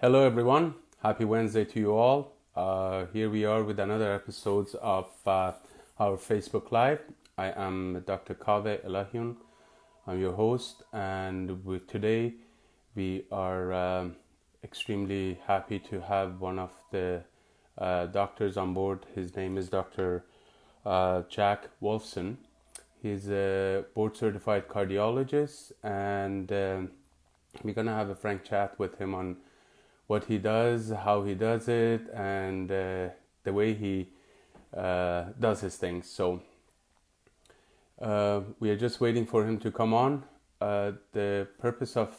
Hello everyone, happy Wednesday to you all. Here we are with another episode of our Facebook Live. I am Dr. Kaveh Elahiun. I'm your host, and today we are extremely happy to have one of the doctors on board. His name is Dr. Jack Wolfson. He's a board certified cardiologist, and we're gonna have a frank chat with him on what he does, how he does it, and the way he does his things. So we are just waiting for him to come on. The purpose of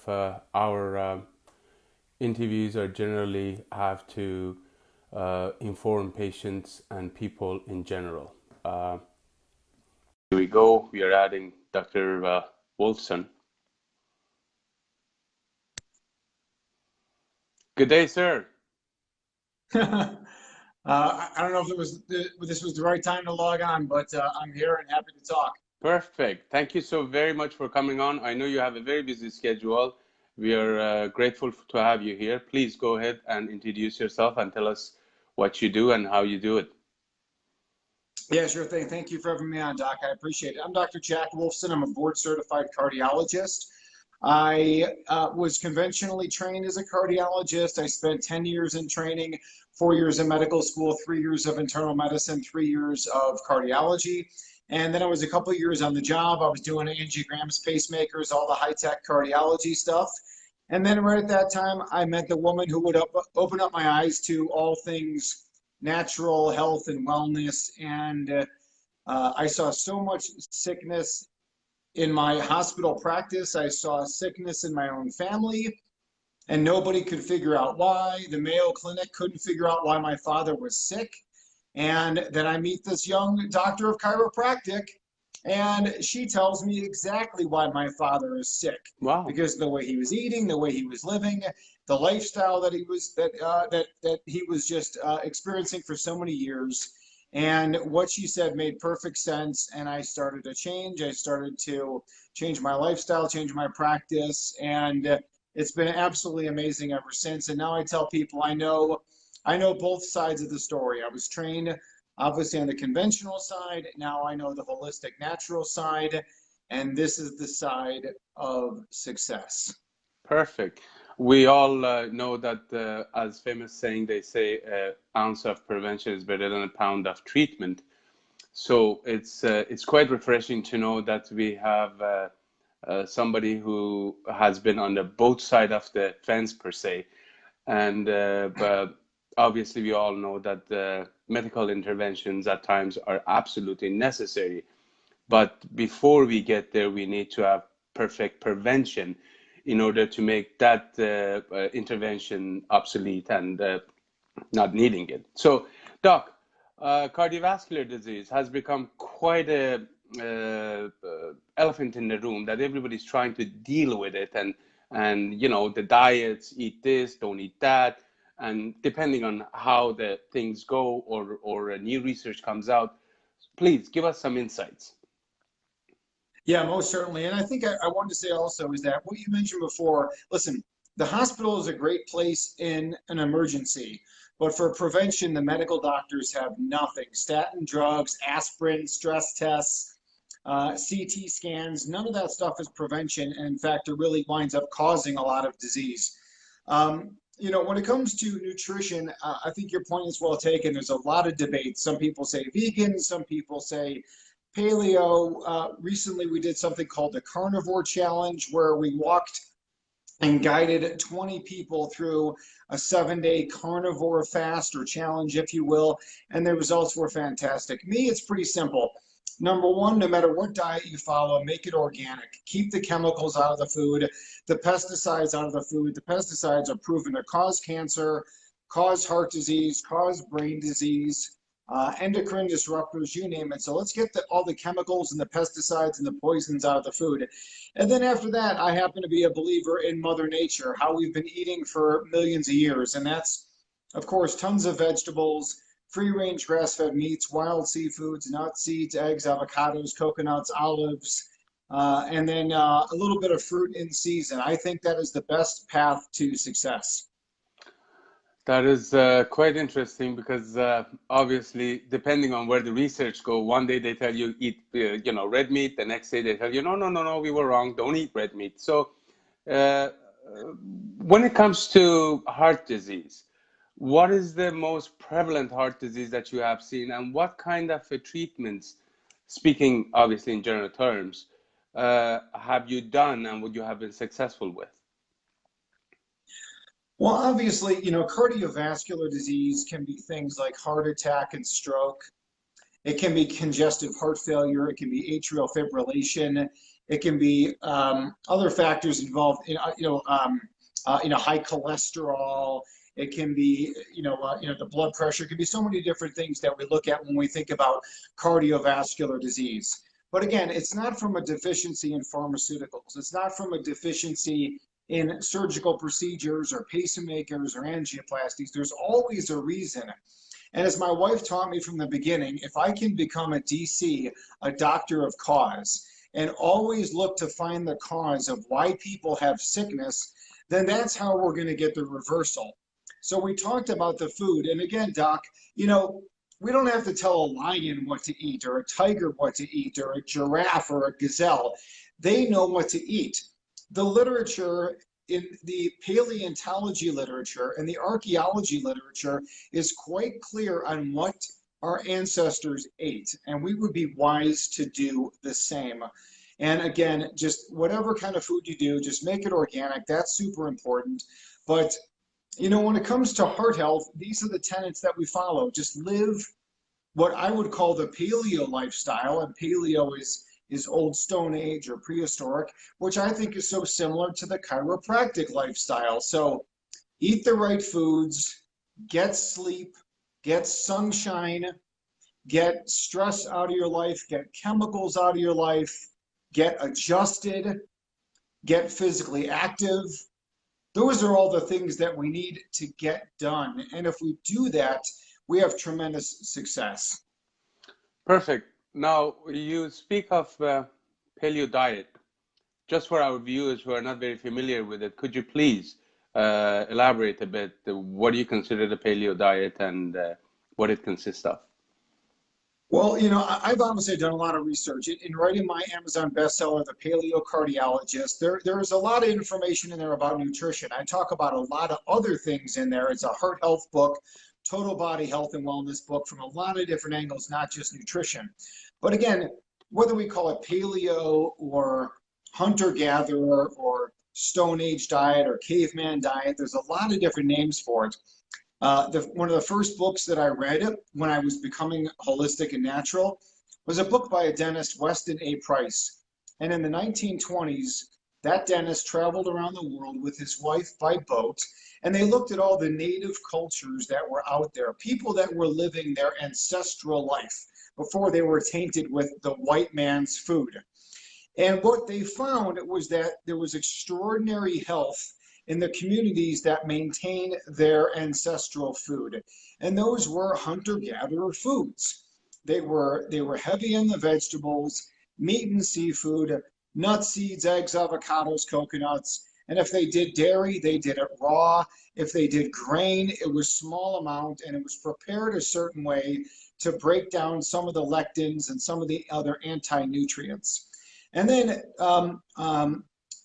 our interviews are generally have to inform patients and people in general. Here we go. We are adding Dr. Wolfson. Good day, sir. I don't know if this was the right time to log on, but I'm here and happy to talk. Perfect. Thank you so very much for coming on. I know you have a very busy schedule. We are grateful to have you here. Please go ahead and introduce yourself and tell us what you do and how you do it. Yeah, sure thing. Thank you for having me on, Doc. I appreciate it. I'm Dr. Jack Wolfson. I'm a board certified cardiologist. I was conventionally trained as a cardiologist. I spent 10 years in training, 4 years in medical school, 3 years of internal medicine, 3 years of cardiology. And then I was a couple of years on the job. I was doing angiograms, pacemakers, all the high-tech cardiology stuff. And then right at that time, I met the woman who would open up my eyes to all things natural health and wellness. And I saw so much sickness in my hospital practice. I saw sickness in my own family, and nobody could figure out why. The Mayo Clinic couldn't figure out why my father was sick. And then I meet this young doctor of chiropractic, and she tells me exactly why my father is sick. Wow. Because the way he was eating, the way he was living, the lifestyle that he was just experiencing for so many years. And what she said made perfect sense, and I started to change. I started to change my lifestyle, change my practice, and it's been absolutely amazing ever since. And now I tell people I know both sides of the story. I was trained obviously on the conventional side. Now I know the holistic natural side, and this is the side of success. Perfect. We all know that, as famous saying, they say, an ounce of prevention is better than a pound of treatment. So it's quite refreshing to know that we have somebody who has been on the both side of the fence per se, and but obviously we all know that medical interventions at times are absolutely necessary. But before we get there, we need to have perfect prevention in order to make that intervention obsolete and not needing it. So, Doc, cardiovascular disease has become quite a elephant in the room that everybody's trying to deal with it, and you know, the diets, eat this, don't eat that, and depending on how the things go or a new research comes out, please give us some insights. Yeah, most certainly. And I think I wanted to say also is that what you mentioned before, listen, the hospital is a great place in an emergency, but for prevention, the medical doctors have nothing. Statin drugs, aspirin, stress tests, CT scans, none of that stuff is prevention. And in fact, it really winds up causing a lot of disease. When it comes to nutrition, I think your point is well taken. There's a lot of debate. Some people say vegan, some people say Paleo. Recently, we did something called the Carnivore Challenge, where we walked and guided 20 people through a 7-day carnivore fast or challenge, if you will, and the results were fantastic. Me, it's pretty simple. Number one, no matter what diet you follow, make it organic. Keep the chemicals out of the food, the pesticides out of the food. The pesticides are proven to cause cancer, cause heart disease, cause brain disease, endocrine disruptors, you name it. So let's get all the chemicals and the pesticides and the poisons out of the food. And then after that, I happen to be a believer in Mother Nature, how we've been eating for millions of years. And that's, of course, tons of vegetables, free-range grass-fed meats, wild seafoods, nuts, seeds, eggs, avocados, coconuts, olives, and then a little bit of fruit in season. I think that is the best path to success. That is quite interesting because obviously, depending on where the research go, one day they tell you eat, red meat. The next day they tell you, no, no, no, no, we were wrong. Don't eat red meat. So, uh, when it comes to heart disease, what is the most prevalent heart disease that you have seen, and what kind of treatments, speaking obviously in general terms, have you done and would you have been successful with? Well, obviously, cardiovascular disease can be things like heart attack and stroke. It can be congestive heart failure. It can be atrial fibrillation. It can be other factors involved in, high cholesterol. It can be, the blood pressure. It can be so many different things that we look at when we think about cardiovascular disease. But again, it's not from a deficiency in pharmaceuticals. It's not from a deficiency in surgical procedures or pacemakers or angioplasties. There's always a reason. And as my wife taught me from the beginning, if I can become a DC, a doctor of cause, and always look to find the cause of why people have sickness, then that's how we're going to get the reversal. So we talked about the food. And again, Doc, we don't have to tell a lion what to eat or a tiger what to eat or a giraffe or a gazelle. They know what to eat. The literature in the paleontology literature and the archaeology literature is quite clear on what our ancestors ate, and we would be wise to do the same. And again, just whatever kind of food you do, just make it organic. That's super important. But when it comes to heart health, these are the tenets that we follow. Just live what I would call the paleo lifestyle, and paleo is old Stone Age or prehistoric, which I think is so similar to the chiropractic lifestyle. So eat the right foods, get sleep, get sunshine, get stress out of your life, get chemicals out of your life, get adjusted, get physically active. Those are all the things that we need to get done. And if we do that, we have tremendous success. Perfect. Now, you speak of paleo diet. Just for our viewers who are not very familiar with it, could you please elaborate a bit? What do you consider the paleo diet and what it consists of? Well, I've obviously done a lot of research. In writing my Amazon bestseller, The Paleo Cardiologist, there is a lot of information in there about nutrition. I talk about a lot of other things in there. It's a heart health book, total body health and wellness book from a lot of different angles, not just nutrition. But again, whether we call it paleo or hunter-gatherer or Stone Age diet or caveman diet, there's a lot of different names for it. One of the first books that I read when I was becoming holistic and natural was a book by a dentist, Weston A. Price. And in the 1920s, that dentist traveled around the world with his wife by boat, and they looked at all the native cultures that were out there, people that were living their ancestral life before they were tainted with the white man's food. And what they found was that there was extraordinary health in the communities that maintain their ancestral food. And those were hunter-gatherer foods. They were heavy in the vegetables, meat and seafood, nuts, seeds, eggs, avocados, coconuts. And if they did dairy, they did it raw. If they did grain, it was small amount, and it was prepared a certain way to break down some of the lectins and some of the other anti-nutrients. And then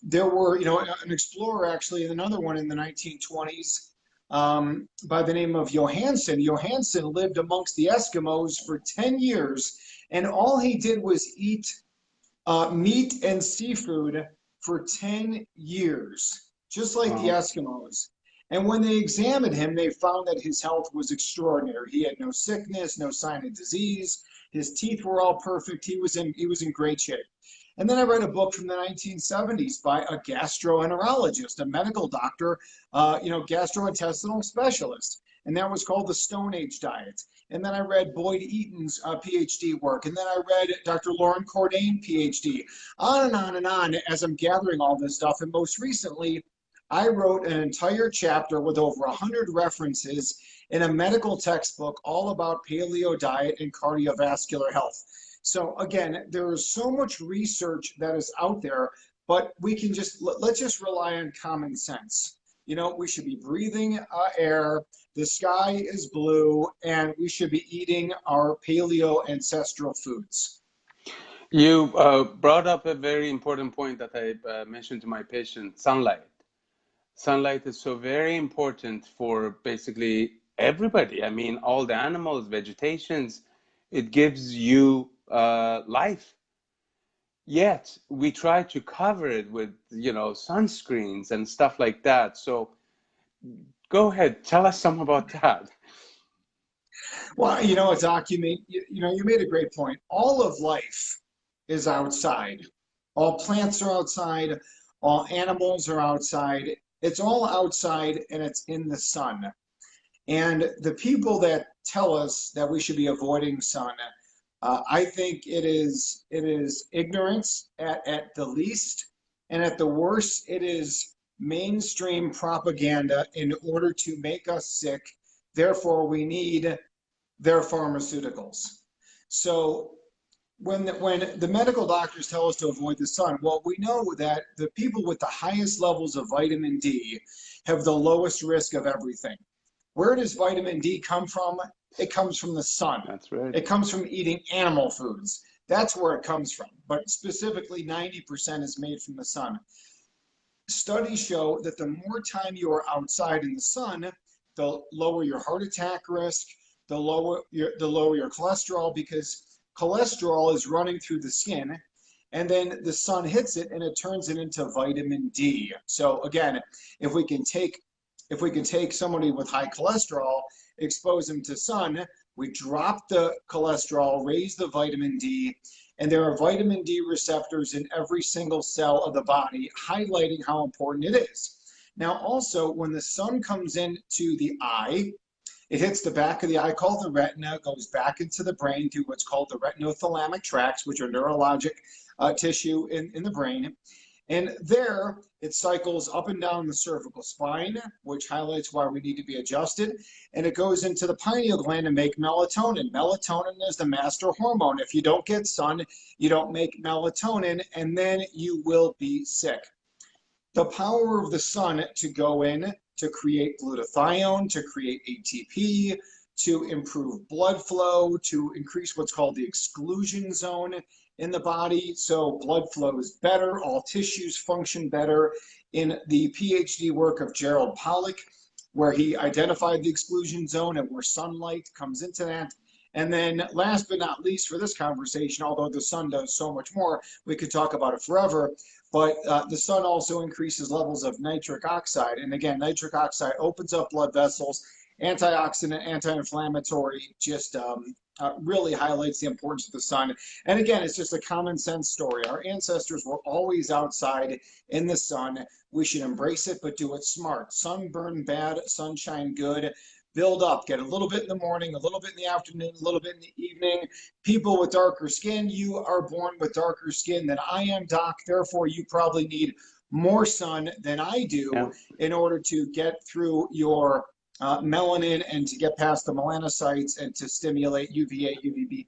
there were, an explorer actually, and another one in the 1920s by the name of Johansen. Johansen lived amongst the Eskimos for 10 years, and all he did was eat meat and seafood for 10 years, just like the Wow. Eskimos. And when they examined him, they found that his health was extraordinary. He had no sickness, no sign of disease. His teeth were all perfect. He was in great shape. And then I read a book from the 1970s by a gastroenterologist, a medical doctor, gastrointestinal specialist. And that was called the Stone Age diet. And then I read Boyd Eaton's PhD work. And then I read Dr. Lauren Cordain, PhD. On and on and on as I'm gathering all this stuff. And most recently, I wrote an entire chapter with over 100 references in a medical textbook all about paleo diet and cardiovascular health. So again, there is so much research that is out there, but we can let's just rely on common sense. We should be breathing air. the sky is blue, and we should be eating our paleo ancestral foods. You brought up a very important point that I mentioned to my patient: sunlight. Sunlight is so very important for basically everybody. I mean, all the animals, vegetations, it gives you life. Yet we try to cover it with, sunscreens and stuff like that. So go ahead, tell us some about that. Well, Doc, you made a great point. All of life is outside. All plants are outside. All animals are outside. It's all outside, and it's in the sun. And the people that tell us that we should be avoiding sun, I think it is ignorance at the least, and at the worst, it is mainstream propaganda in order to make us sick. Therefore, we need their pharmaceuticals. So when the medical doctors tell us to avoid the sun, well, we know that the people with the highest levels of vitamin D have the lowest risk of everything. Where does vitamin D come from? It comes from the sun. That's right. It comes from eating animal foods. That's where it comes from. But specifically, 90% is made from the sun. Studies show that the more time you are outside in the sun, the lower your heart attack risk, the lower your cholesterol, because cholesterol is running through the skin, and then the sun hits it and it turns it into vitamin D. So again, if we can take somebody with high cholesterol, expose them to sun, we drop the cholesterol, raise the vitamin D, and there are vitamin D receptors in every single cell of the body, highlighting how important it is. Now also, when the sun comes into the eye, it hits the back of the eye called the retina, goes back into the brain through what's called the retinothalamic tracts, which are neurologic tissue in the brain. And there, it cycles up and down the cervical spine, which highlights why we need to be adjusted. And it goes into the pineal gland to make melatonin. Melatonin is the master hormone. If you don't get sun, you don't make melatonin, and then you will be sick. The power of the sun to go in to create glutathione, to create ATP, to improve blood flow, to increase what's called the exclusion zone in the body, so blood flow is better, all tissues function better. In the PhD work of Gerald Pollack, where he identified the exclusion zone and where sunlight comes into that. And then last but not least for this conversation, although the sun does so much more, we could talk about it forever, but the sun also increases levels of nitric oxide. And again, nitric oxide opens up blood vessels, antioxidant, anti-inflammatory, just really highlights the importance of the sun. And again, it's just a common sense story. Our ancestors were always outside in the sun. We should embrace it, but do it smart. Sunburn bad, sunshine good. Build up, get a little bit in the morning, a little bit in the afternoon, a little bit in the evening. People with darker skin, you are born with darker skin than I am, Doc. Therefore, you probably need more sun than I do in order to get through your melanin and to get past the melanocytes and to stimulate UVA, UVB,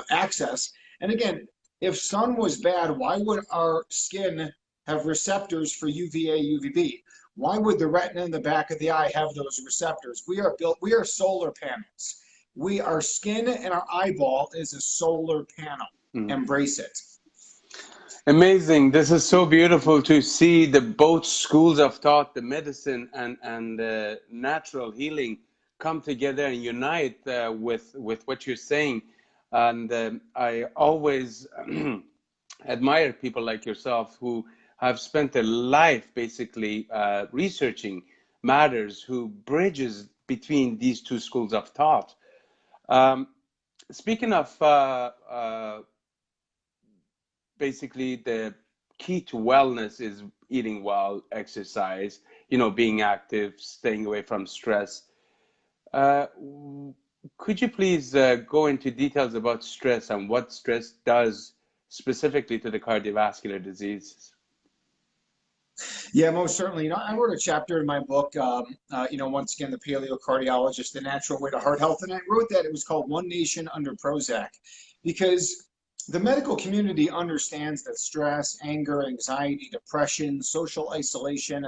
access. And again, if sun was bad, why would our skin have receptors for UVA, UVB? Why would the retina in the back of the eye have those receptors? We are solar panels. Our skin and our eyeball is a solar panel. Embrace it. Amazing. This is so beautiful to see the both schools of thought, the medicine and natural healing, come together and unite with what you're saying. And I always admire people like yourself who have spent their life basically researching matters, who bridges between these two schools of thought. Speaking of basically the key to wellness is eating well, exercise, being active, staying away from stress. Could you please go into details about stress and what stress does specifically to the cardiovascular diseases? Yeah, most certainly. I wrote a chapter in my book, once again, The Paleo Cardiologist, The Natural Way to Heart Health. And I wrote that it was called One Nation Under Prozac, because the medical community understands that stress, anger, anxiety, depression, social isolation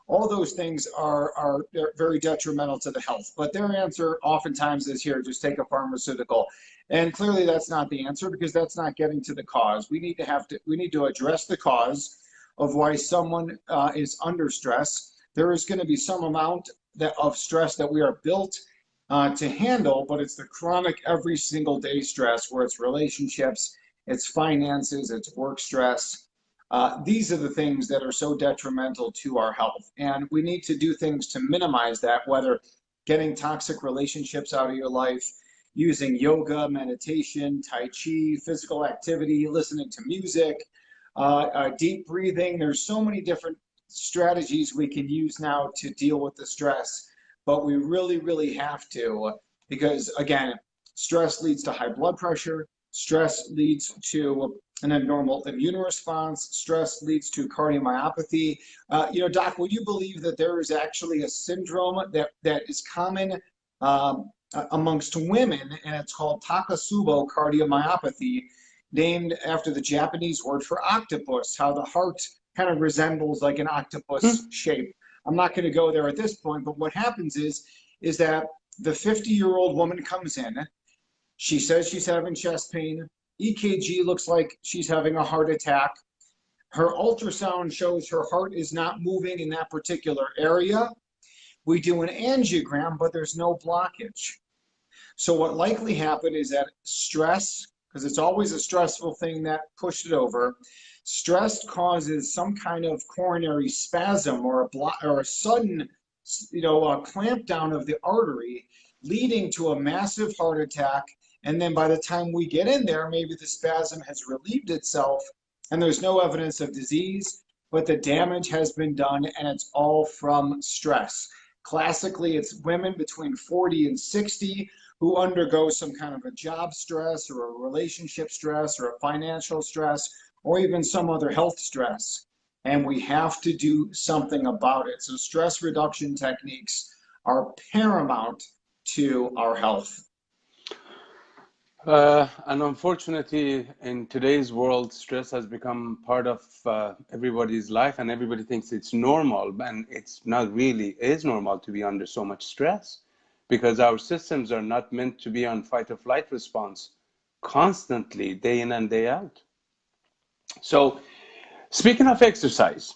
All those things are very detrimental to the health. But their answer oftentimes is, here, just take a pharmaceutical. And clearly that's not the answer, because that's not getting to the cause. We need to address the cause of why someone is under stress. There is going to be some amount of stress that we are built to handle, but it's the chronic every single day stress, where it's relationships, it's finances, it's work stress. These are the things that are so detrimental to our health. And we need to do things to minimize that, whether getting toxic relationships out of your life, using yoga, meditation, Tai Chi, physical activity, listening to music, deep breathing. There's so many different strategies we can use now to deal with the stress, but we really, really have to, because again, stress leads to high blood pressure, stress leads to an abnormal immune response, stress leads to cardiomyopathy. Doc, would you believe that there is actually a syndrome that is common amongst women, and it's called Takotsubo cardiomyopathy, named after the Japanese word for octopus, how the heart kind of resembles like an octopus shape. I'm not going to go there at this point, but what happens is that the 50-year-old woman comes in, she says she's having chest pain, EKG looks like she's having a heart attack, her ultrasound shows her heart is not moving in that particular area. We do an angiogram, but there's no blockage. So what likely happened is that stress, because it's always a stressful thing that pushed it over, stress causes some kind of coronary spasm or a sudden, clamp down of the artery, leading to a massive heart attack. And then by the time we get in there, maybe the spasm has relieved itself and there's no evidence of disease, but the damage has been done, and it's all from stress. Classically, it's women between 40 and 60 who undergo some kind of a job stress or a relationship stress or a financial stress or even some other health stress. And we have to do something about it. So stress reduction techniques are paramount to our health. And unfortunately, in today's world, stress has become part of everybody's life, and everybody thinks it's normal, and it's not really is normal to be under so much stress, because our systems are not meant to be on fight or flight response constantly, day in and day out. So, speaking of exercise,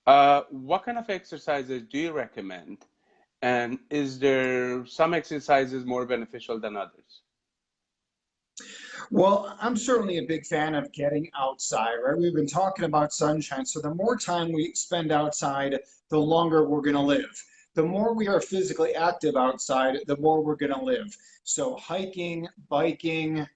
what kind of exercises do you recommend? And is there some exercises more beneficial than others? Well, I'm certainly a big fan of getting outside, right? We've been talking about sunshine. So the more time we spend outside, the longer we're going to live. The more we are physically active outside, the more we're going to live. So hiking, biking,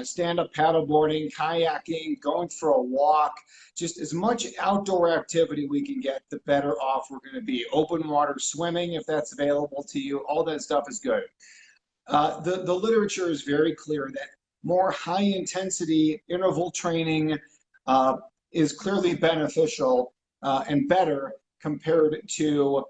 stand-up paddleboarding, kayaking, going for a walk, just as much outdoor activity we can get, the better off we're going to be. Open water swimming, if that's available to you, all that stuff is good. The literature is very clear that more high-intensity interval training is clearly beneficial and better compared to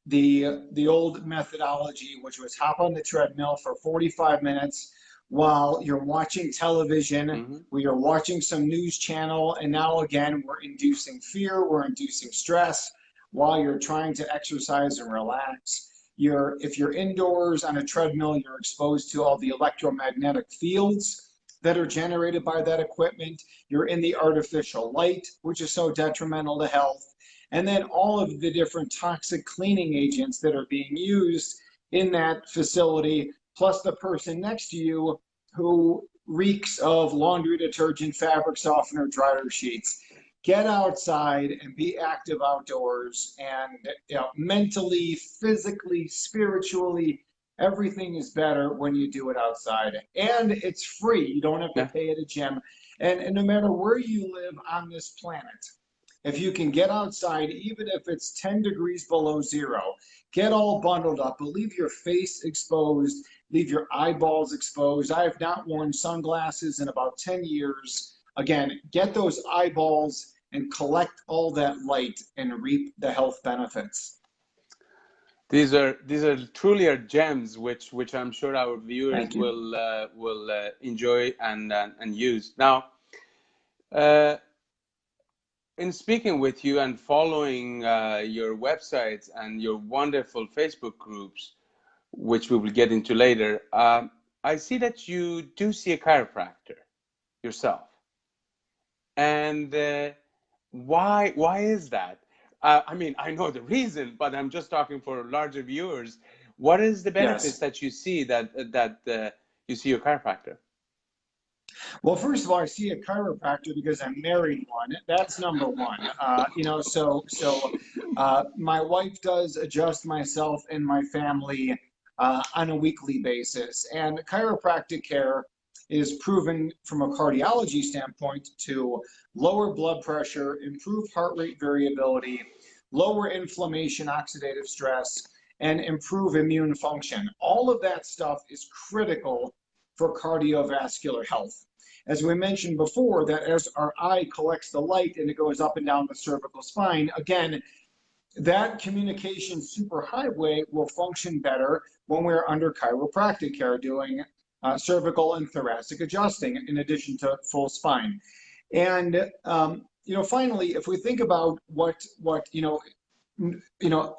the old methodology, which was hop on the treadmill for 45 minutes while you're watching television, where you're watching some news channel, and now again we're inducing fear, we're inducing stress while you're trying to exercise and relax. If you're indoors on a treadmill, you're exposed to all the electromagnetic fields that are generated by that equipment. You're in the artificial light, which is so detrimental to health. And then all of the different toxic cleaning agents that are being used in that facility, plus the person next to you who reeks of laundry detergent, fabric softener, dryer sheets. Get outside and be active outdoors, and mentally, physically, spiritually, everything is better when you do it outside. And it's free. You don't have to pay at a gym. And no matter where you live on this planet, if you can get outside, even if it's 10 degrees below zero, get all bundled up, but leave your face exposed, leave your eyeballs exposed. I have not worn sunglasses in about 10 years. Again, get those eyeballs and collect all that light and reap the health benefits. These are truly are gems, which I'm sure our viewers will enjoy and use. Now, in speaking with you and following your websites and your wonderful Facebook groups, which we will get into later, I see that you do see a chiropractor yourself. And why is that? I mean, I know the reason, but I'm just talking for larger viewers. What is the benefits Yes. that you see that you see your chiropractor? Well, first of all, I see a chiropractor because I'm married one. That's number one. My wife does adjust myself and my family on a weekly basis, and chiropractic care is proven from a cardiology standpoint to lower blood pressure, improve heart rate variability, lower inflammation, oxidative stress, and improve immune function. All of that stuff is critical for cardiovascular health. As we mentioned before, that as our eye collects the light and it goes up and down the cervical spine, again, that communication superhighway will function better when we're under chiropractic care doing cervical and thoracic adjusting in addition to full spine. And finally, if we think about what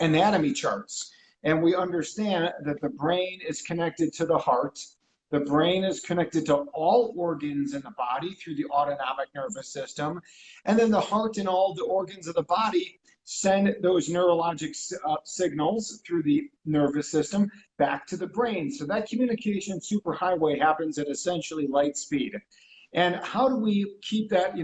anatomy charts, and we understand that the brain is connected to the heart. The brain is connected to all organs in the body through the autonomic nervous system. And then the heart and all the organs of the body send those neurologic signals through the nervous system back to the brain. So that communication superhighway happens at essentially light speed. And how do we keep that,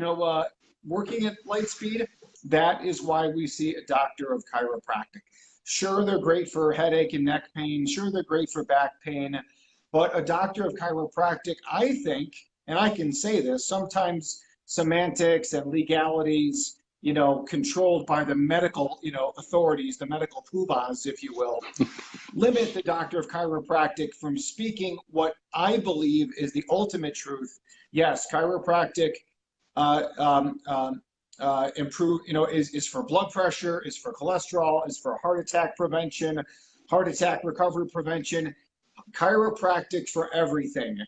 working at light speed? That is why we see a doctor of chiropractic. Sure, they're great for headache and neck pain. Sure, they're great for back pain. But a doctor of chiropractic, I think, and I can say this, sometimes semantics and legalities, controlled by the medical, authorities, the medical poobahs, if you will, limit the doctor of chiropractic from speaking what I believe is the ultimate truth. Yes, chiropractic improve, is for blood pressure, is for cholesterol, is for heart attack prevention, heart attack recovery prevention. Chiropractic for everything.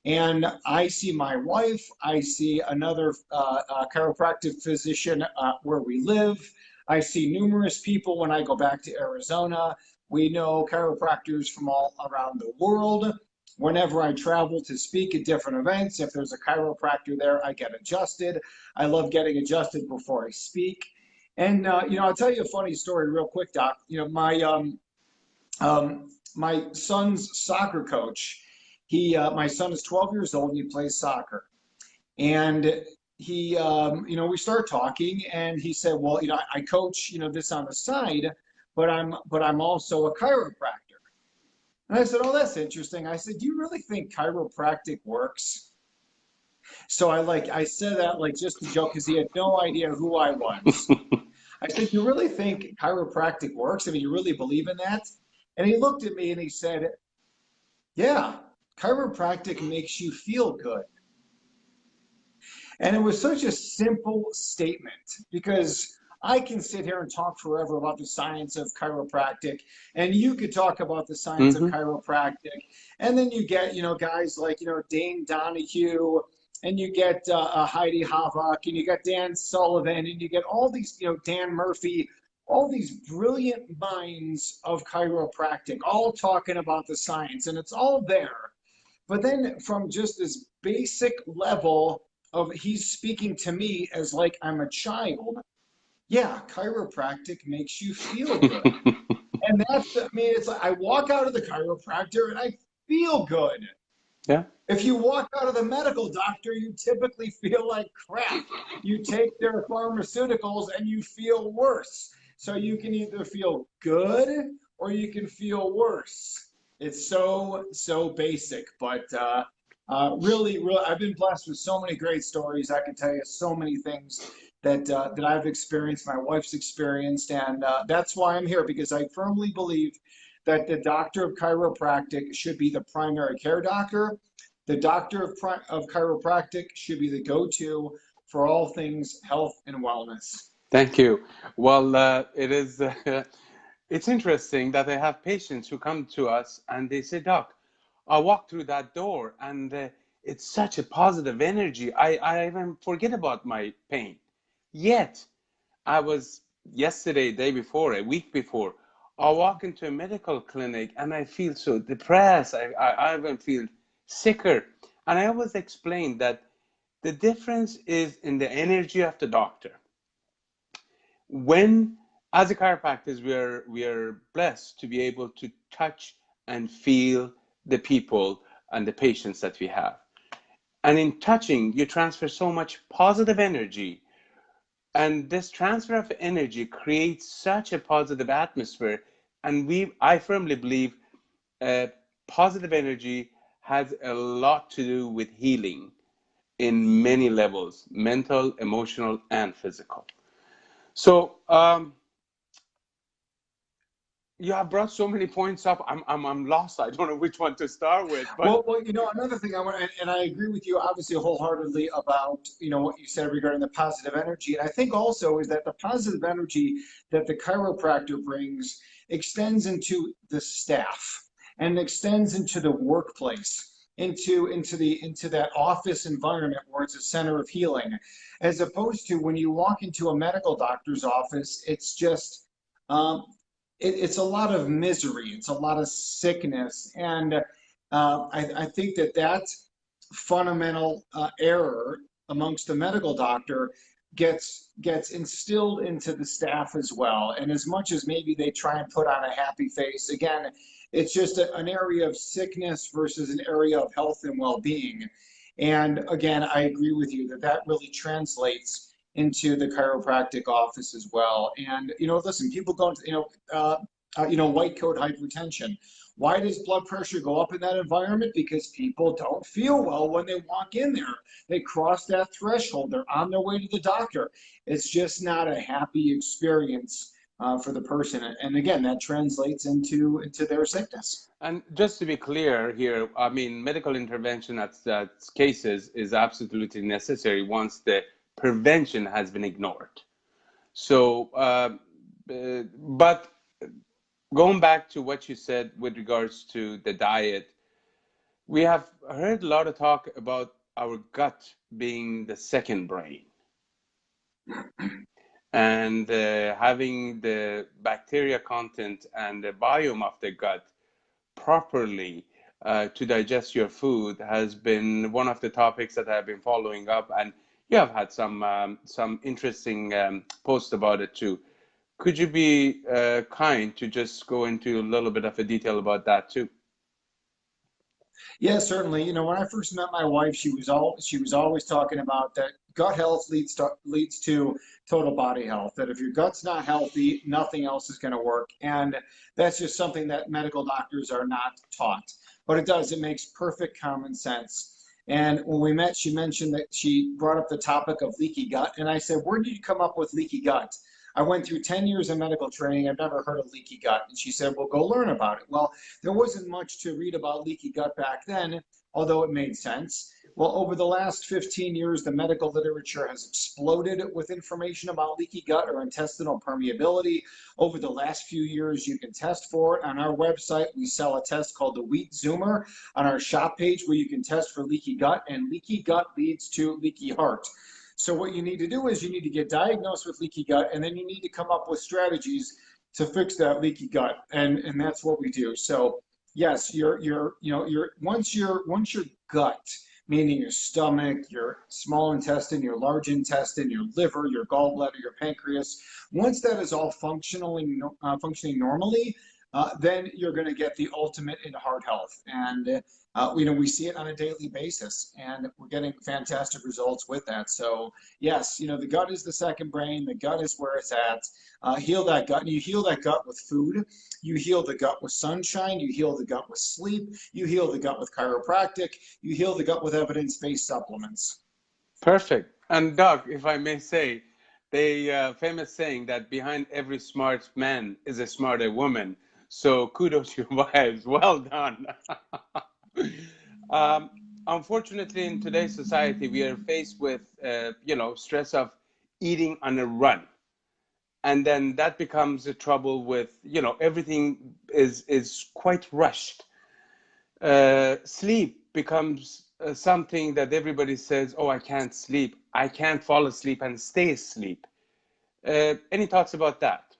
And I see my wife, I see another chiropractic physician where we live. I see numerous people when I go back to Arizona. We know chiropractors from all around the world. Whenever I travel to speak at different events, if there's a chiropractor there, I get adjusted. I love getting adjusted before I speak. And, I'll tell you a funny story real quick, Doc. My son's soccer coach, my son is 12 years old and he plays soccer. And he, we start talking and he said, well, I coach, this on the side, but I'm also a chiropractor. And I said, oh, that's interesting. I said, do you really think chiropractic works? So I said that just to joke because he had no idea who I was. I said, you really think chiropractic works? I mean, you really believe in that? And he looked at me and he said, yeah, chiropractic makes you feel good. And it was such a simple statement because I can sit here and talk forever about the science of chiropractic, and you could talk about the science of chiropractic. And then you get, guys like, Dane Donahue, and you get Heidi Havok, and you got Dan Sullivan, and you get all these, Dan Murphy, all these brilliant minds of chiropractic, all talking about the science, and it's all there. But then from just this basic level of he's speaking to me as like I'm a child, yeah, chiropractic makes you feel good. And it's like I walk out of the chiropractor and I feel good. Yeah. If you walk out of the medical doctor, you typically feel like crap. You take their pharmaceuticals and you feel worse. So you can either feel good or you can feel worse. It's so basic, but really, I've been blessed with so many great stories. I can tell you so many things that I've experienced, my wife's experienced, and that's why I'm here, because I firmly believe that the doctor of chiropractic should be the primary care doctor. The doctor of chiropractic should be the go-to for all things health and wellness. Thank you. Well, it's interesting that I have patients who come to us and they say, Doc, I walk through that door and it's such a positive energy. I even forget about my pain. Yet I was yesterday, day before, a week before, I walk into a medical clinic and I feel so depressed. I even feel sicker. And I always explain that the difference is in the energy of the doctor. When, as a chiropractor, we are blessed to be able to touch and feel the people and the patients that we have. And in touching, you transfer so much positive energy. And this transfer of energy creates such a positive atmosphere. And I firmly believe positive energy has a lot to do with healing in many levels, mental, emotional, and physical. So you have brought so many points up. I'm lost. I don't know which one to start with. But Well, another thing I want, and I agree with you obviously wholeheartedly about, what you said regarding the positive energy. And I think also is that the positive energy that the chiropractor brings extends into the staff and extends into the workplace, into that office environment where it's a center of healing, as opposed to when you walk into a medical doctor's office, it's just um, it's a lot of misery, it's a lot of sickness, and I think that that's fundamental error amongst the medical doctor gets instilled into the staff as well. And as much as maybe they try and put on a happy face, again, it's just an area of sickness versus an area of health and well-being. And again, I agree with you that that really translates into the chiropractic office as well. And listen, people go into white coat hypertension. Why does blood pressure go up in that environment? Because people don't feel well when they walk in there. They cross that threshold. They're on their way to the doctor. It's just not a happy experience for the person. And again, that translates into their sickness. and just to be clear here, I mean, medical intervention at cases is absolutely necessary once the prevention has been ignored. So, but going back to what you said with regards to the diet, we have heard a lot of talk about our gut being the second brain and having the bacteria content and the biome of the gut properly to digest your food has been one of the topics that I've been following up, and you have had some interesting posts about it too. Could you be kind to just go into a little bit of a detail about that too? Yeah, certainly. When I first met my wife, she was always talking about that gut health leads to total body health. That if your gut's not healthy, nothing else is going to work. And that's just something that medical doctors are not taught. But it does. It makes perfect common sense. And when we met, she mentioned that she brought up the topic of leaky gut, and I said, "Where did you come up with leaky gut?" I went through 10 years of medical training. I've never heard of leaky gut. And she said, "Well, go learn about it." Well, there wasn't much to read about leaky gut back then, although it made sense. Well, over the last 15 years, the medical literature has exploded with information about leaky gut or intestinal permeability. Over the last few years, you can test for it. On our website, we sell a test called the Wheat Zoomer on our shop page where you can test for leaky gut, and leaky gut leads to leaky heart. So what you need to do is you need to get diagnosed with leaky gut, and then you need to come up with strategies to fix that leaky gut, and that's what we do. So yes, once your gut, meaning your stomach, your small intestine, your large intestine, your liver, your gallbladder, your pancreas, once that is all functioning normally, then you're going to get the ultimate in heart health. And we see it on a daily basis, and we're getting fantastic results with that. So yes, the gut is the second brain. The gut is where it's at. Heal that gut, and you heal that gut with food. You heal the gut with sunshine. You heal the gut with sleep. You heal the gut with chiropractic. You heal the gut with evidence-based supplements. Perfect. And Doc, if I may say, the famous saying that behind every smart man is a smarter woman. So kudos to your wives. Well done. um, Unfortunately, in today's society, we are faced with, stress of eating on a run. And then that becomes a trouble with, everything is quite rushed. Sleep becomes something that everybody says, oh, I can't sleep. I can't fall asleep and stay asleep. Any thoughts about that?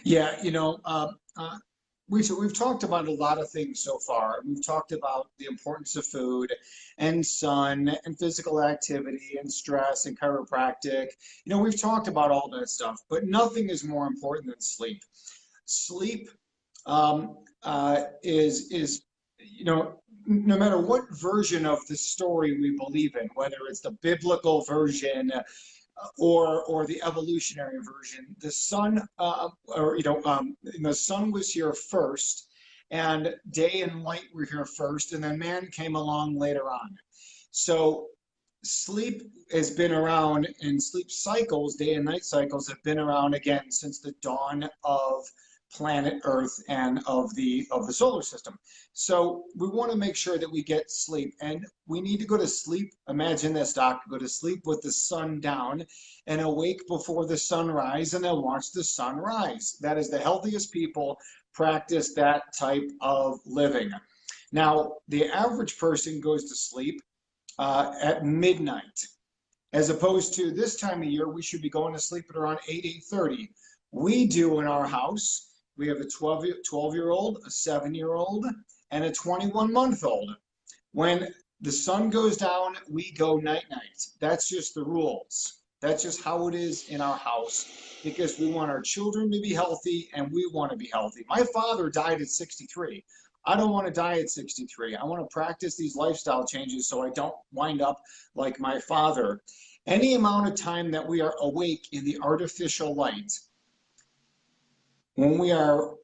Yeah, we've talked about a lot of things so far. We've talked about the importance of food and sun and physical activity and stress and chiropractic. We've talked about all that stuff, but nothing is more important than sleep. Sleep is no matter what version of the story we believe in, whether it's the biblical version or the evolutionary version, the sun the sun was here first, and day and light were here first, and then man came along later on. So sleep has been around, and sleep cycles, day and night cycles, have been around again since the dawn of planet Earth and of the solar system. So we want to make sure that we get sleep, and we need to go to sleep. Imagine this, Doc: go to sleep with the sun down and awake before the sunrise, and then watch the sunrise. That is, the healthiest people practice that type of living. Now, the average person goes to sleep at midnight, as opposed to this time of year, we should be going to sleep at around 8:30. We do in our house. We have a 12-year-old, a 7-year-old, and a 21-month-old. When the sun goes down, we go night-night. That's just the rules. That's just how it is in our house, because we want our children to be healthy and we want to be healthy. My father died at 63. I don't want to die at 63. I want to practice these lifestyle changes so I don't wind up like my father. Any amount of time that we are awake in the artificial light, when we are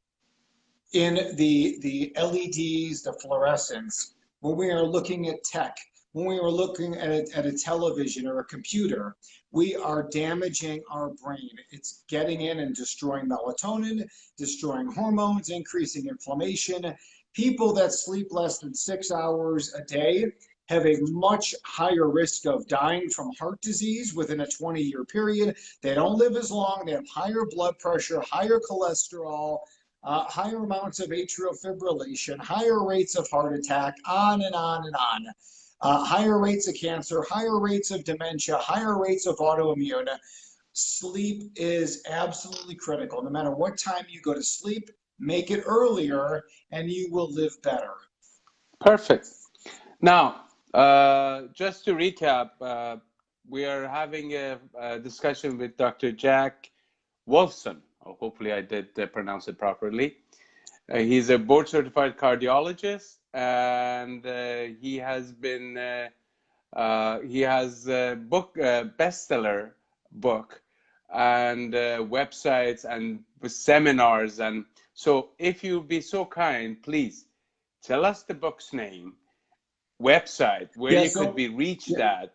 in the LEDs, the fluorescents, when we are looking at tech, when we are looking at a television or a computer, we are damaging our brain. It's getting in and destroying melatonin, destroying hormones, increasing inflammation. People that sleep less than 6 hours a day have a much higher risk of dying from heart disease within a 20-year period. They don't live as long. They have higher blood pressure, higher cholesterol, higher amounts of atrial fibrillation, higher rates of heart attack, on and on and on. Higher rates of cancer, higher rates of dementia, higher rates of autoimmune. Sleep is absolutely critical. No matter what time you go to sleep, make it earlier and you will live better. Perfect. Now, just to recap, we are having a discussion with Dr. Jack Wolfson. Oh, hopefully I did pronounce it properly. He's a board-certified cardiologist, and he has a bestseller book and websites and seminars. And so if you'd be so kind, please tell us the book's name, website, where you could be reached at.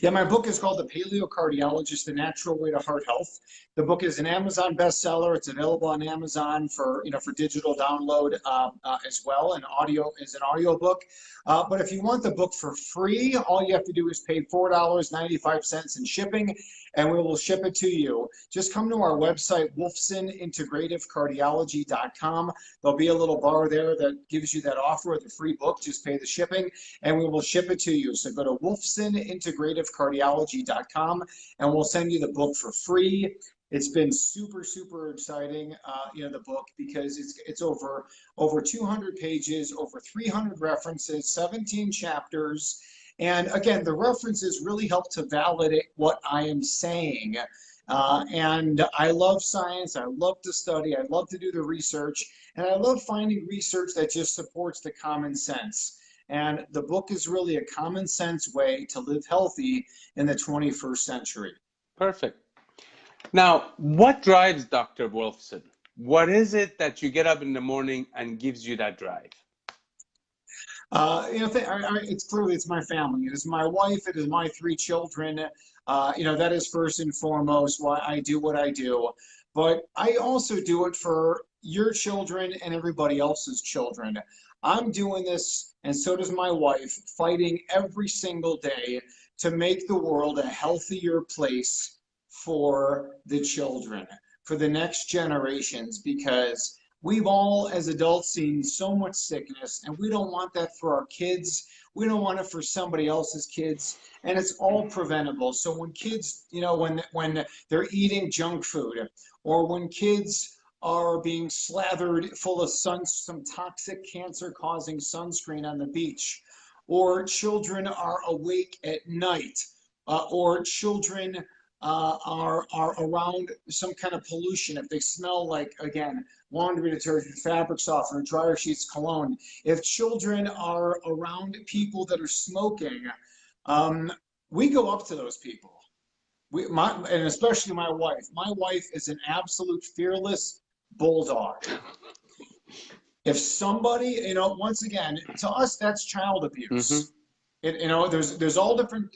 Yeah, my book is called The Paleo Cardiologist: The Natural Way to Heart Health. The book is an Amazon bestseller. It's available on Amazon for digital download as well, and audio is an audio book. But if you want the book for free, all you have to do is pay $4.95 in shipping, and we will ship it to you. Just come to our website, wolfsonintegrativecardiology.com. There'll be a little bar there that gives you that offer of the free book. Just pay the shipping, and we will ship it to you. So go to wolfsonintegrativecardiology.com, and we'll send you the book for free. It's been super, super exciting, the book, because it's over 200 pages, over 300 references, 17 chapters. And again, the references really help to validate what I am saying. And I love science. I love to study. I love to do the research. And I love finding research that just supports the common sense. And the book is really a common sense way to live healthy in the 21st century. Perfect. Now, what drives Dr. Wolfson? What is it that you get up in the morning and gives you that drive? It's my family. It is my wife. It is my 3 children. That is first and foremost why I do what I do. But I also do it for your children and everybody else's children. I'm doing this, and so does my wife, fighting every single day to make the world a healthier place for the children, for the next generations, because we've all, as adults, seen so much sickness, and we don't want that for our kids. We don't want it for somebody else's kids, and it's all preventable. So when kids, when they're eating junk food, or when kids are being slathered full of some toxic cancer-causing sunscreen on the beach, or children are awake at night, or children are around some kind of pollution, if they smell like, again, laundry detergent, fabric softener, dryer sheets, cologne, if children are around people that are smoking, we go up to those people. And especially my wife. My wife is an absolute fearless bulldog. If somebody, once again, to us, that's child abuse. There's all different,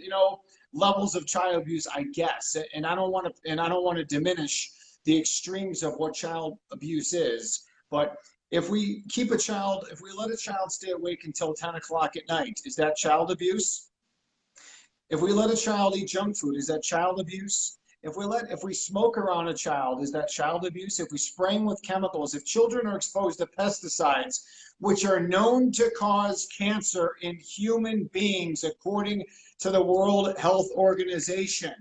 levels of child abuse, I guess, and I don't want to diminish the extremes of what child abuse is. But if we let a child stay awake until 10 o'clock at night, is that child abuse? If we let a child eat junk food, is that child abuse? If we smoke around a child, is that child abuse? If we spray them with chemicals, if children are exposed to pesticides, which are known to cause cancer in human beings, according to the World Health Organization,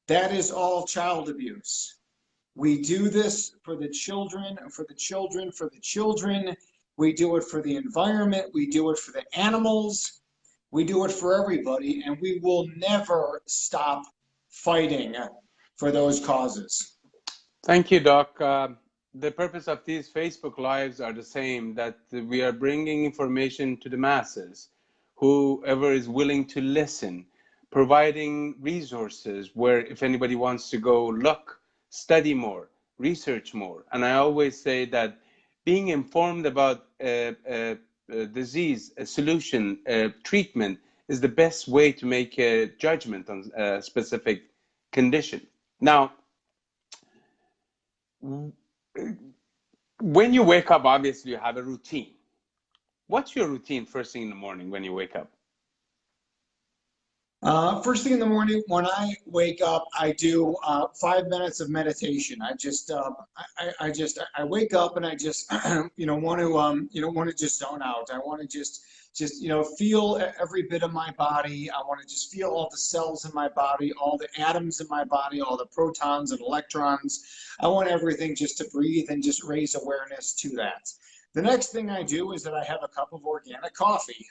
that is all child abuse. We do this for the children, for the children, for the children. We do it for the environment. We do it for the animals. We do it for everybody, and we will never stop fighting for those causes. Thank you, Doc. The purpose of these Facebook Lives are the same, that we are bringing information to the masses, whoever is willing to listen, providing resources where if anybody wants to go look, study more, research more. And I always say that being informed about disease, a solution, treatment is the best way to make a judgment on a specific condition. Now, when you wake up, obviously you have a routine. What's your routine first thing in the morning when you wake up? First thing in the morning, when I wake up, I do 5 minutes of meditation. I wake up and I just, want to just zone out. I want to just feel every bit of my body. I want to just feel all the cells in my body, all the atoms in my body, all the protons and electrons. I want everything just to breathe and just raise awareness to that. The next thing I do is that I have a cup of organic coffee.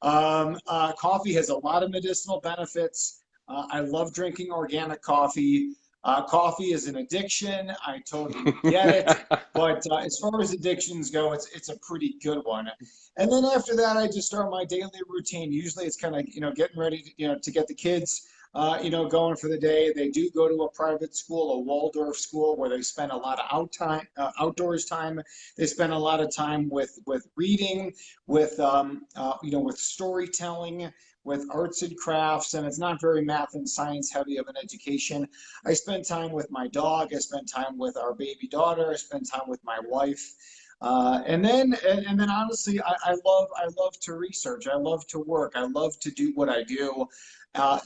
Coffee has a lot of medicinal benefits. I love drinking organic coffee. Coffee is an addiction. I totally get it. But as far as addictions go, it's a pretty good one. And then after that, I just start my daily routine. Usually it's kind of, getting ready to get the kids going for the day. They do go to a private school, a Waldorf school, where they spend a lot of outdoors time. They spend a lot of time with reading, with storytelling, with arts and crafts, and it's not very math and science heavy of an education. I spend time with my dog. I spend time with our baby daughter. I spend time with my wife. And then honestly, I love to research. I love to work. I love to do what I do.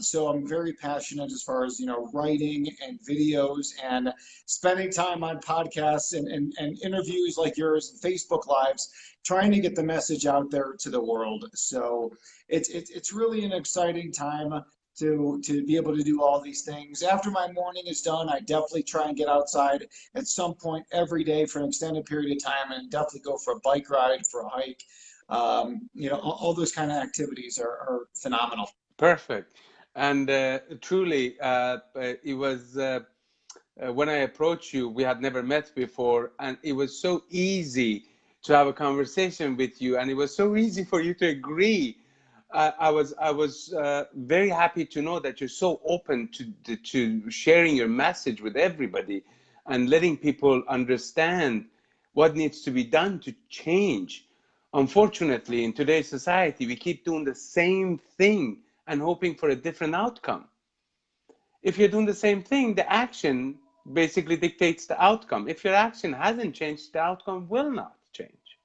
So I'm very passionate as far as, writing and videos and spending time on podcasts and interviews like yours and Facebook Lives, trying to get the message out there to the world. So it's really an exciting time to be able to do all these things. After my morning is done, I definitely try and get outside at some point every day for an extended period of time, and definitely go for a bike ride, for a hike. All those kind of activities are phenomenal. Perfect. And truly, it was when I approached you, we had never met before, and it was so easy to have a conversation with you, and it was so easy for you to agree. I was very happy to know that you're so open to sharing your message with everybody and letting people understand what needs to be done to change. Unfortunately, in today's society, we keep doing the same thing and hoping for a different outcome. If you're doing the same thing, the action basically dictates the outcome. If your action hasn't changed, the outcome will not change.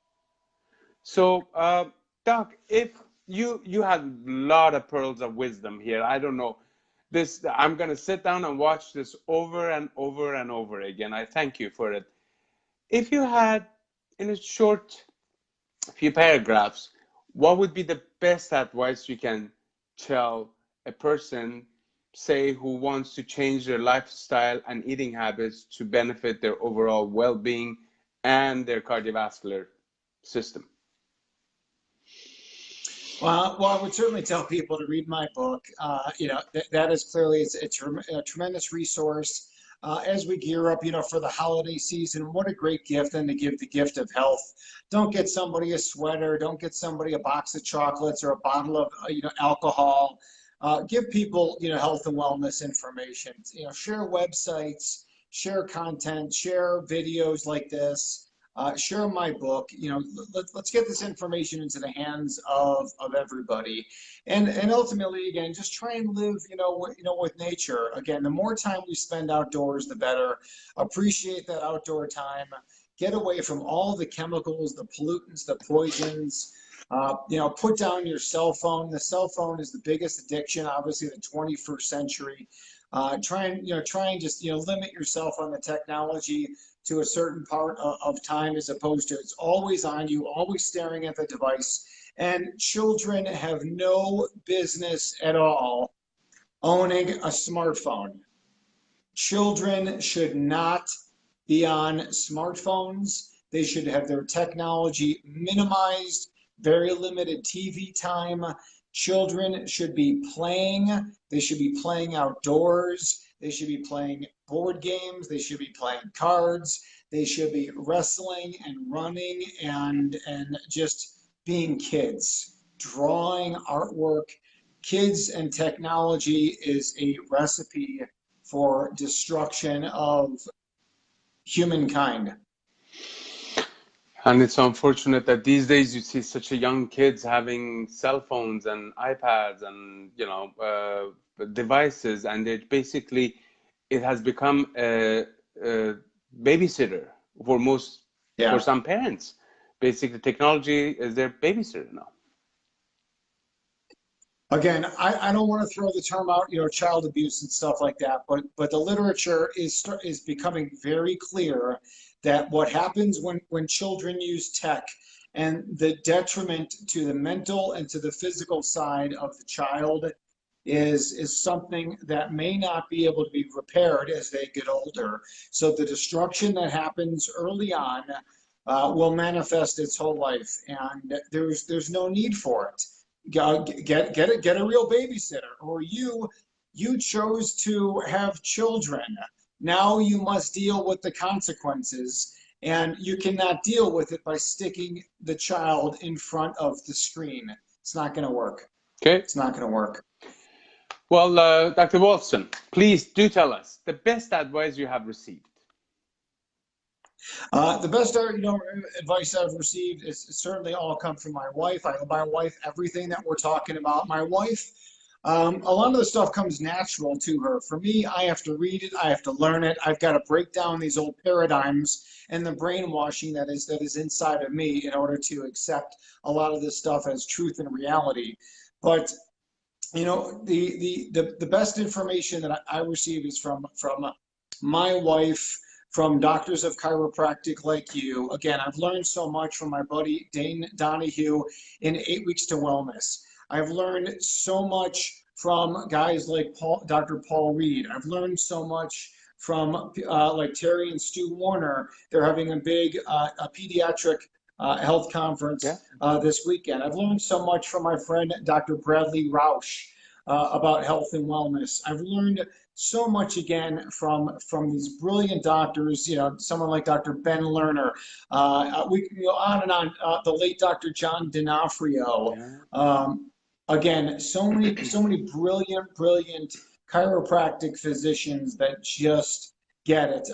So, Doc, if you had a lot of pearls of wisdom here, I don't know. I'm going to sit down and watch this over and over and over again. I thank you for it. If you had, in a short few paragraphs, what would be the best advice you can tell a person, say, who wants to change their lifestyle and eating habits to benefit their overall well-being and their cardiovascular system? Well, I would certainly tell people to read my book. That is clearly a tremendous resource as we gear up, for the holiday season. What a great gift then to give the gift of health. Don't get somebody a sweater. Don't get somebody a box of chocolates or a bottle of, alcohol. Give people, health and wellness information. Share websites, share content, share videos like this. Share my book. Let's get this information into the hands of everybody, and ultimately, again, just try and live, with nature. Again, the more time we spend outdoors, the better. Appreciate that outdoor time. Get away from all the chemicals, the pollutants, the poisons. Put down your cell phone. The cell phone is the biggest addiction, obviously, in the 21st century. Try and just limit yourself on the technology to a certain part of time, as opposed to it's always on you, always staring at the device. And children have no business at all owning a smartphone. Children should not be on smartphones. They should have their technology minimized, very limited TV time. Children should be playing. They should be playing outdoors. They should be playing board games. They should be playing cards. They should be wrestling and running and just being kids, drawing artwork. Kids and technology is a recipe for destruction of humankind. And it's unfortunate that these days you see such a young kids having cell phones and iPads and devices, and it has become a babysitter for some parents. Basically, technology is their babysitter now. Again, I don't want to throw the term out, child abuse and stuff like that, but the literature is becoming very clear that what happens when children use tech and the detriment to the mental and to the physical side of the child is something that may not be able to be repaired as they get older. So the destruction that happens early on will manifest its whole life, and there's no need for it. Get a real babysitter, or you chose to have children. Now you must deal with the consequences, and you cannot deal with it by sticking the child in front of the screen. It's not going to work. Okay. It's not going to work. Well, Dr. Wolfson, please do tell us the best advice you have received. The best advice I've received is certainly all come from my wife. I owe my wife everything that we're talking about. My wife, a lot of the stuff comes natural to her. For me, I have to read it. I have to learn it. I've got to break down these old paradigms and the brainwashing that is inside of me in order to accept a lot of this stuff as truth and reality. But the best information that I receive is from my wife, from doctors of chiropractic like you. Again, I've learned so much from my buddy Dane Donahue in 8 Weeks to Wellness. I've learned so much from guys like Dr. Paul Reed. I've learned so much from like Terry and Stu Warner. They're having a big a pediatric health conference this weekend. I've learned so much from my friend Dr. Bradley Rausch about health and wellness. I've learned so much again from these brilliant doctors. Someone like Dr. Ben Lerner. We can go on and on. The late Dr. John D'Onofrio. Again, so many brilliant chiropractic physicians that just get it.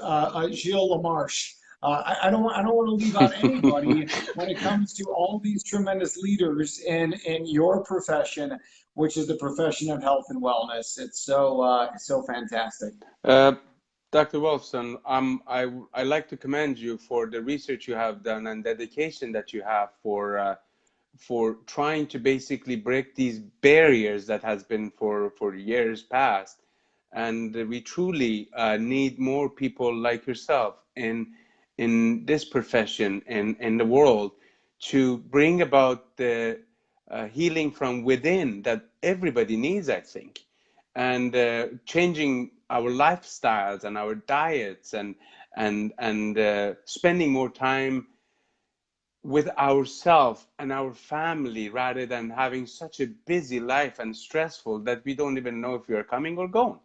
Gilles LaMarche. I don't want to leave out anybody when it comes to all these tremendous leaders in your profession, which is the profession of health and wellness. It's so fantastic. Dr. Wolfson, I like to commend you for the research you have done and dedication that you have for trying to basically break these barriers that has been for years past. And we truly need more people like yourself in this profession and in the world to bring about the healing from within that everybody needs, I think, and changing our lifestyles and our diets, and spending more time with ourselves and our family rather than having such a busy life and stressful that we don't even know if we are coming or going.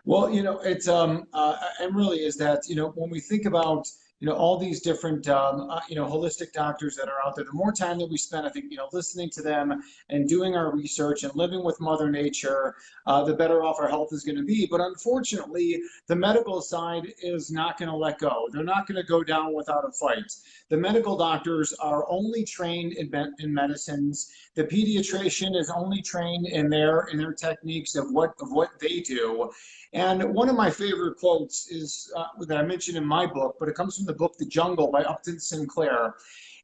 Well, it's and really is that, when we think about, all these different holistic doctors that are out there, the more time that we spend, I think, listening to them and doing our research and living with Mother Nature, the better off our health is going to be. But unfortunately, the medical side is not going to let go. They're not going to go down without a fight. The medical doctors are only trained in medicines. The pediatrician is only trained in their techniques of what they do. And one of my favorite quotes is that I mentioned in my book, but it comes from the book The Jungle by Upton Sinclair.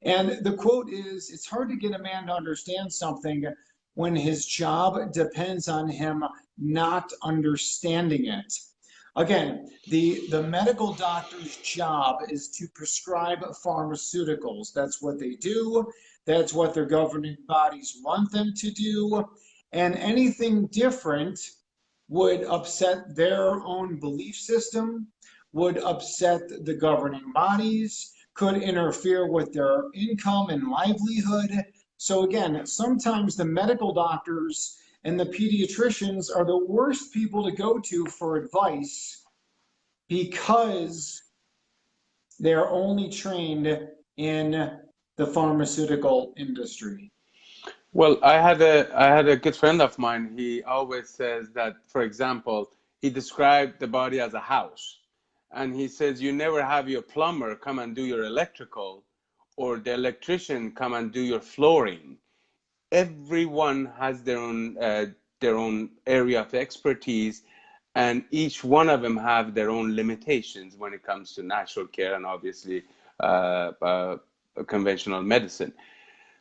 And the quote is, "It's hard to get a man to understand something when his job depends on him not understanding it." Again, the medical doctor's job is to prescribe pharmaceuticals. That's what they do. That's what their governing bodies want them to do. And anything different would upset their own belief system, would upset the governing bodies, could interfere with their income and livelihood. So again, sometimes the medical doctors and the pediatricians are the worst people to go to for advice because they're only trained in the pharmaceutical industry. Well, I had a good friend of mine. He always says that, for example, he described the body as a house, and he says you never have your plumber come and do your electrical, or the electrician come and do your flooring. Everyone has their own area of expertise, and each one of them have their own limitations when it comes to natural care and obviously conventional medicine.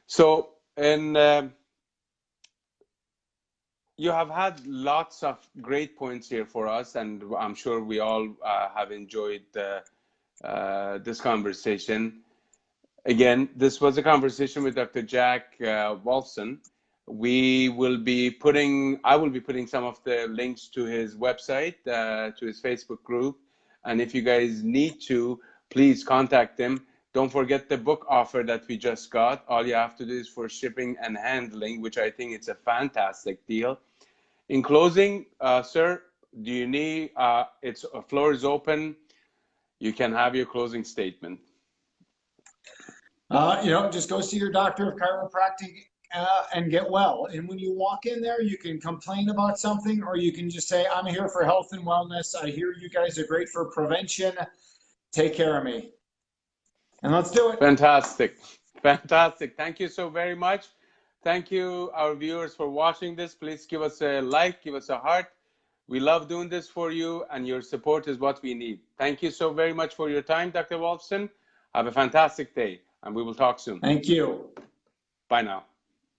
So, and you have had lots of great points here for us, and I'm sure we all have enjoyed this conversation. Again, this was a conversation with Dr. Jack Wolfson. I will be putting some of the links to his website, to his Facebook group. And if you guys need to, please contact him. Don't forget the book offer that we just got. All you have to do is for shipping and handling, which I think it's a fantastic deal. In closing, sir, do you need, floor is open. You can have your closing statement. Just go see your doctor of chiropractic and get well. And when you walk in there, you can complain about something, or you can just say, "I'm here for health and wellness. I hear you guys are great for prevention. Take care of me." And let's do it. Fantastic. Fantastic. Thank you so very much. Thank you, our viewers, for watching this. Please give us a like, give us a heart. We love doing this for you, and your support is what we need. Thank you so very much for your time, Dr. Wolfson. Have a fantastic day, and we will talk soon. Thank you. Bye now.